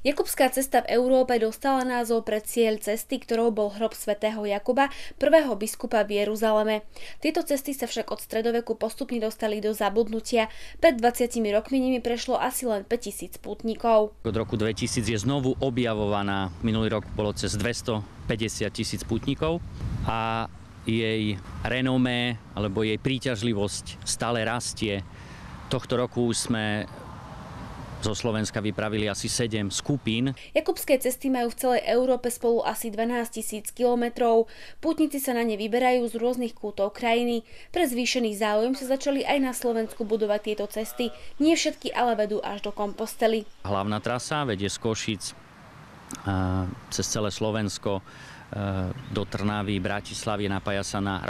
Jakubská cesta v Európe dostala názov pre cieľ cesty, ktorou bol hrob svätého Jakuba, prvého biskupa v Jeruzaleme. Tieto cesty sa však od stredoveku postupne dostali do zabudnutia. Pred 20 rokmi nimi prešlo asi len 5000 pútnikov. Od roku 2000 je znovu objavovaná. Minulý rok bolo cez 250 000 pútnikov a jej renomé alebo jej príťažlivosť stále rastie. Tohto roku už sme zo Slovenska vypravili asi 7 skupín. Jakubské cesty majú v celej Európe spolu asi 12 000 kilometrov. Pútnici sa na ne vyberajú z rôznych kútov krajiny. Pre zvýšený záujem sa začali aj na Slovensku budovať tieto cesty. Nie všetky ale vedú až do Kompostely. Hlavná trasa vedie z Košíc cez celé Slovensko do Trnavy, Bratislavy, napája sa na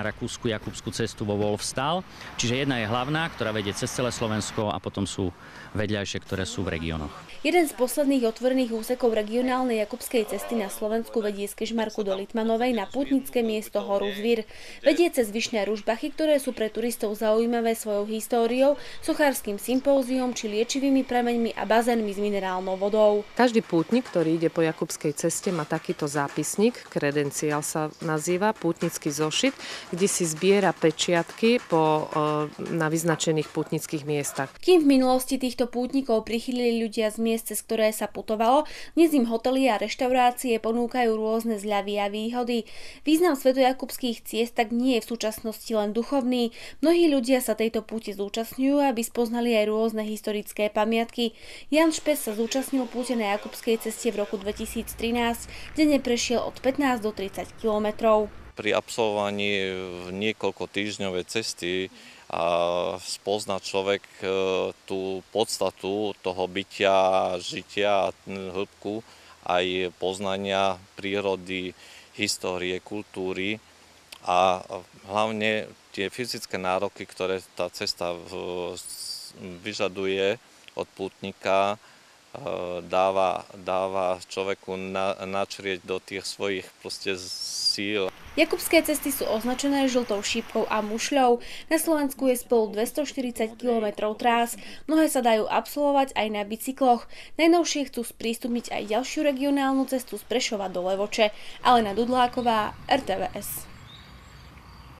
rakúsku Jakubskú cestu vo Wolfstal. Čiže jedna je hlavná, ktorá vedie cez celé Slovensko a potom sú vedľajšie, ktoré sú v regiónoch. Jeden z posledných otvorených úsekov regionálnej Jakubskej cesty na Slovensku vedie z Kežmarku do Litmanovej na pútnické miesto Horu Zvír. Vedie cez Vyšné Ružbachy, ktoré sú pre turistov zaujímavé svojou históriou, sochárskym sympóziom či liečivými prameňmi a bazénmi s minerálnou vodou. Každý pútnik, ktorý ide po Jakubskej ceste, má takýto zápisník, kredenciál sa nazýva, pútnický zošit, kde si zbiera pečiatky na vyznačených pútnických miestach. Kým v minulosti týchto pútnikov prichýlili ľudia z miest, cez ktoré sa putovalo, dnes im hotely a reštaurácie ponúkajú rôzne zľavy a výhody. Význam svetojakubských ciest tak nie je v súčasnosti len duchovný. Mnohí ľudia sa tejto púte zúčastňujú, aby spoznali aj rôzne historické pamiatky. Jan Špes sa zúčastnil púte na Jakubskej ceste v roku 2013, denne prešiel od 15 do 30 kilometrov. Pri absolvovaní niekoľko týždňovej cesty a spozná človek tú podstatu toho bytia, žitia a hĺbku aj poznania prírody, histórie, kultúry a hlavne tie fyzické nároky, ktoré tá cesta vyžaduje od pútnika, dáva človeku načrieť do tých svojich síl. Jakubské cesty sú označené žltou šípkou a mušľou. Na Slovensku je spolu 240 km trás. Mnohé sa dajú absolvovať aj na bicykloch. Najnovšie chcú sprístupniť aj ďalšiu regionálnu cestu z Prešova do Levoče. Alena Dudláková, RTVS.